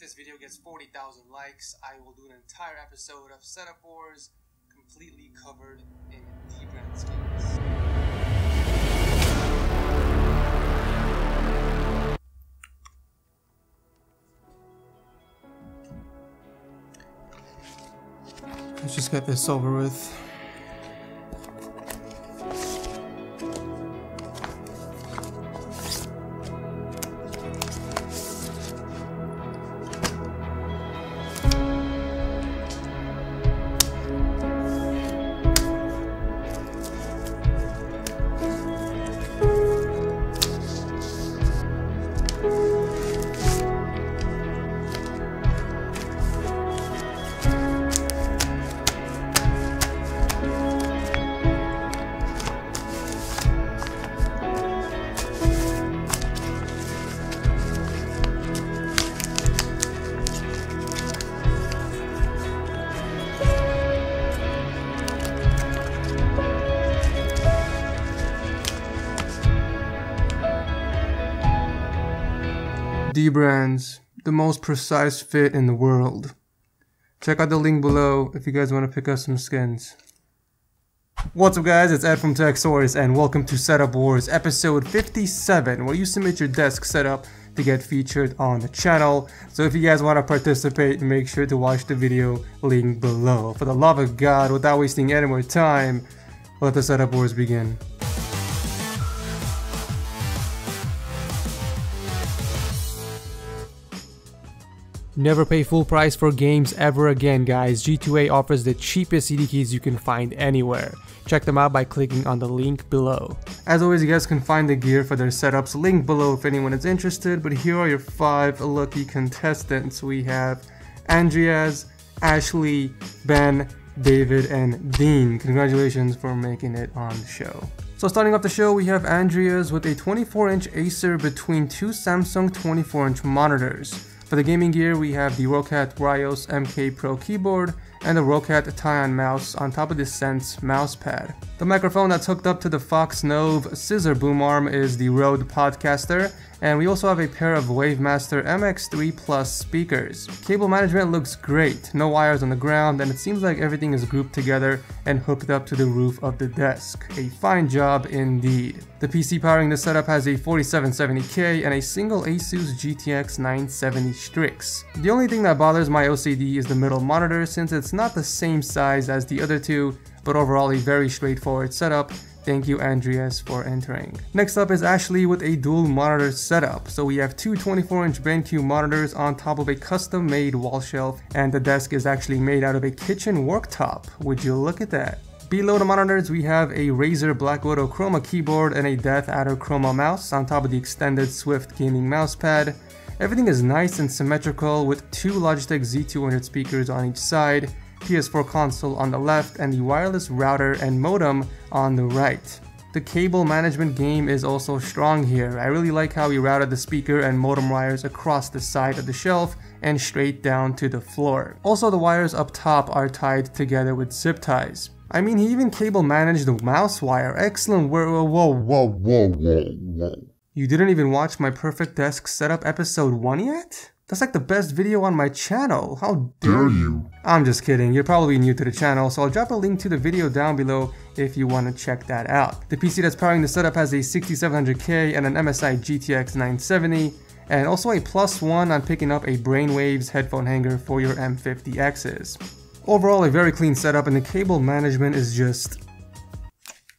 this video gets 40,000 likes, I will do an entire episode of setup wars completely covered in D-brand skins. Let's just get this over with. D-brands, the most precise fit in the world. Check out the link below if you guys want to pick up some skins. What's up guys, it's Ed from Tech Source and welcome to Setup Wars episode 57, where you submit your desk setup to get featured on the channel. So if you guys want to participate, make sure to watch the video link below. For the love of God, without wasting any more time, let the Setup Wars begin. Never pay full price for games ever again, guys. G2A offers the cheapest CD keys you can find anywhere. Check them out by clicking on the link below. As always, you guys can find the gear for their setups linked below if anyone is interested, but here are your 5 lucky contestants. We have Andreas, Ashley, Ben, David, and Dean. Congratulations for making it on the show. So starting off the show, we have Andreas with a 24-inch Acer between two Samsung 24-inch monitors. For the gaming gear, we have the ROCCAT Ryos MK Pro keyboard and the ROCCAT Tyon mouse on top of the Sense MousePad. The microphone that's hooked up to the Foxnove Scissor Boomarm is the Rode Podcaster, and we also have a pair of Wavemaster MX3 Plus speakers. Cable management looks great, no wires on the ground, and it seems like everything is grouped together and hooked up to the roof of the desk. A fine job indeed. The PC powering the setup has a 4770K and a single Asus GTX 970 Strix. The only thing that bothers my OCD is the middle monitor, since it's not the same size as the other two, but overall a very straightforward setup. Thank you, Andreas, for entering. Next up is Ashley with a dual monitor setup. So we have two 24-inch BenQ monitors on top of a custom-made wall shelf, and the desk is actually made out of a kitchen worktop. Would you look at that? Below the monitors, we have a Razer Blackwidow Chroma keyboard and a DeathAdder Chroma mouse on top of the extended Swift gaming mousepad. Everything is nice and symmetrical with two Logitech Z200 speakers on each side, PS4 console on the left, and the wireless router and modem on the right. The cable management game is also strong here. I really like how he routed the speaker and modem wires across the side of the shelf and straight down to the floor. Also, the wires up top are tied together with zip ties. I mean, he even cable managed the mouse wire. Excellent work. Whoa. You didn't even watch my perfect desk setup episode 1 yet? That's like the best video on my channel. How dare you? I'm just kidding. You're probably new to the channel, so I'll drop a link to the video down below if you want to check that out. The PC that's powering the setup has a 6700K and an MSI GTX 970, and also a +1 on picking up a Brainwaves headphone hanger for your M50Xs. Overall, a very clean setup, and the cable management is just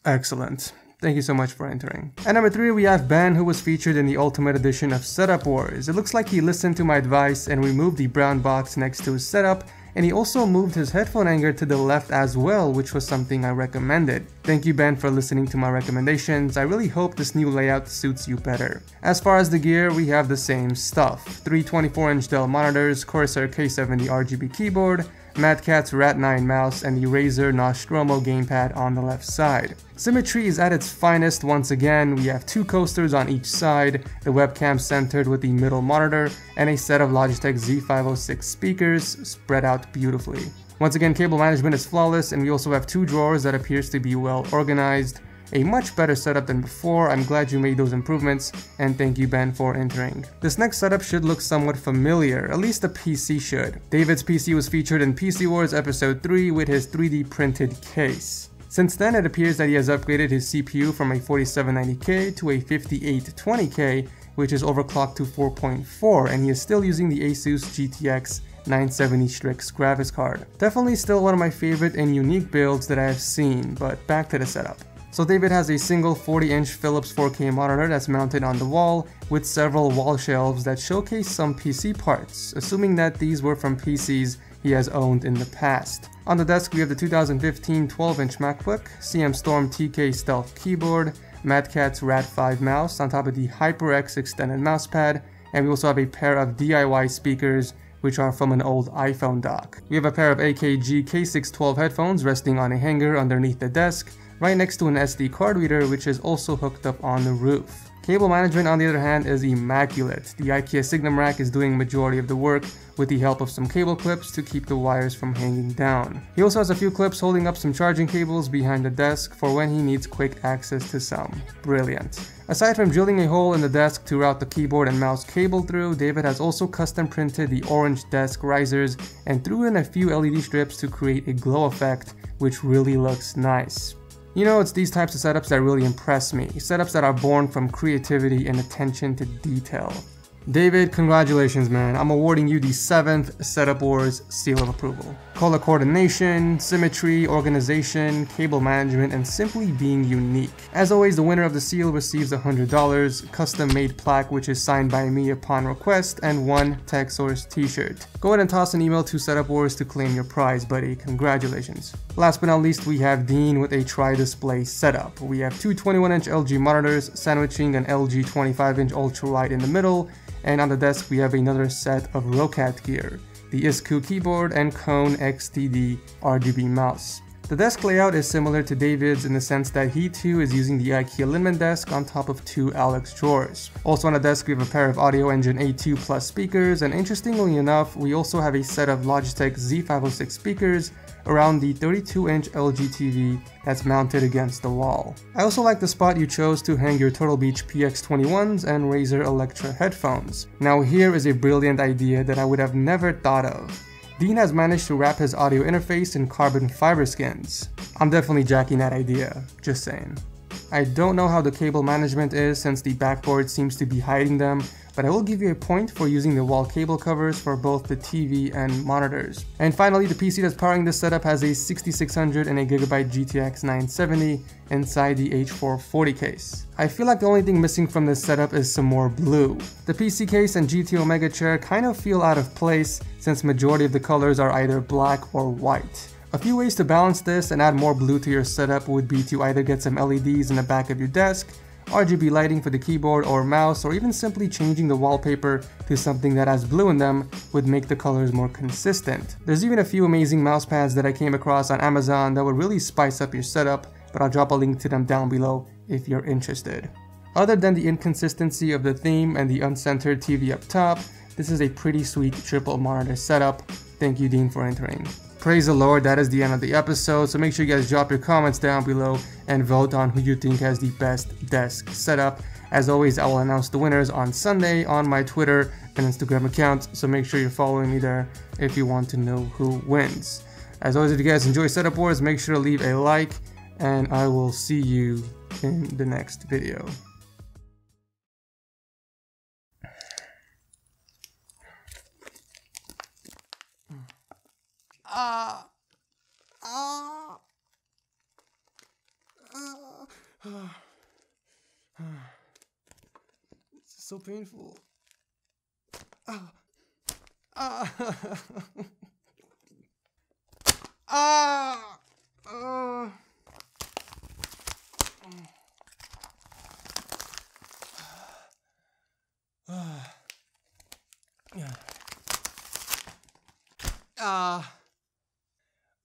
excellent. Thank you so much for entering. At number 3, we have Ben, who was featured in the Ultimate Edition of Setup Wars. It looks like he listened to my advice and removed the brown box next to his setup, and he also moved his headphone hanger to the left as well, which was something I recommended. Thank you, Ben, for listening to my recommendations. I really hope this new layout suits you better. As far as the gear, we have the same stuff. 3 24-inch Dell monitors, Corsair K70 RGB keyboard, Mad Catz Rat9 mouse, and the Razer Nostromo gamepad on the left side. Symmetry is at its finest once again. We have 2 coasters on each side, the webcam centered with the middle monitor, and a set of Logitech Z506 speakers spread out beautifully. Once again, cable management is flawless, and we also have 2 drawers that appears to be well organized. a much better setup than before. I'm glad you made those improvements, and thank you Ben for entering. This next setup should look somewhat familiar, at least the PC should. David's PC was featured in PC Wars episode 3 with his 3D printed case. Since then, it appears that he has upgraded his CPU from a 4790K to a 5820K, which is overclocked to 4.4, and he is still using the Asus GTX 970 Strix graphics card. Definitely still one of my favorite and unique builds that I have seen, but back to the setup. So David has a single 40-inch Philips 4K monitor that's mounted on the wall with several wall shelves that showcase some PC parts, assuming that these were from PCs he has owned in the past. On the desk we have the 2015 12-inch MacBook, CM Storm TK Stealth keyboard, Mad Catz Rat5 mouse on top of the HyperX extended mousepad, and we also have a pair of DIY speakers which are from an old iPhone dock. We have a pair of AKG K612 headphones resting on a hanger underneath the desk, right next to an SD card reader which is also hooked up on the roof. Cable management on the other hand is immaculate. The IKEA Signum rack is doing majority of the work with the help of some cable clips to keep the wires from hanging down. He also has a few clips holding up some charging cables behind the desk for when he needs quick access to some. Brilliant. Aside from drilling a hole in the desk to route the keyboard and mouse cable through, David has also custom printed the orange desk risers and threw in a few LED strips to create a glow effect, which really looks nice. You know, it's these types of setups that really impress me, setups that are born from creativity and attention to detail. David, congratulations man, I'm awarding you the 7th Setup Wars Seal of Approval. Color coordination, symmetry, organization, cable management, and simply being unique. As always, the winner of the seal receives $100, custom made plaque which is signed by me upon request, and 1 TechSource t-shirt. Go ahead and toss an email to Setup Wars to claim your prize, buddy. Congratulations. Last but not least, we have Dean with a tri-display setup. We have two 21-inch LG monitors sandwiching an LG 25-inch ultra-wide in the middle, and on the desk we have another set of ROCCAT gear, the ISKU keyboard and Kone XTD RGB mouse. The desk layout is similar to David's in the sense that he too is using the IKEA Linman desk on top of 2 Alex drawers. Also on the desk we have a pair of Audio Engine A2 Plus speakers, and interestingly enough we also have a set of Logitech Z506 speakers around the 32-inch LG TV that's mounted against the wall. I also like the spot you chose to hang your Turtle Beach PX21s and Razer Electra headphones. Now here is a brilliant idea that I would have never thought of. Dean has managed to wrap his audio interface in carbon fiber skins. I'm definitely jacking that idea, just saying. I don't know how the cable management is since the backboard seems to be hiding them, but I will give you a point for using the wall cable covers for both the TV and monitors. And finally, the PC that's powering this setup has a 6600 and a GB GTX 970 inside the H440 case. I feel like the only thing missing from this setup is some more blue. The PC case and GT Omega chair kind of feel out of place since majority of the colors are either black or white. A few ways to balance this and add more blue to your setup would be to either get some LEDs in the back of your desk, RGB lighting for the keyboard or mouse, or even simply changing the wallpaper to something that has blue in them would make the colors more consistent. There's even a few amazing mousepads that I came across on Amazon that would really spice up your setup, but I'll drop a link to them down below if you're interested. Other than the inconsistency of the theme and the uncentered TV up top, this is a pretty sweet triple monitor setup. Thank you Dean for entering. Praise the Lord, that is the end of the episode, so make sure you guys drop your comments down below and vote on who you think has the best desk setup. As always, I will announce the winners on Sunday on my Twitter and Instagram accounts, so make sure you're following me there if you want to know who wins. As always, if you guys enjoy Setup Wars, make sure to leave a like, and I will see you in the next video. This is so painful.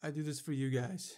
I do this for you guys.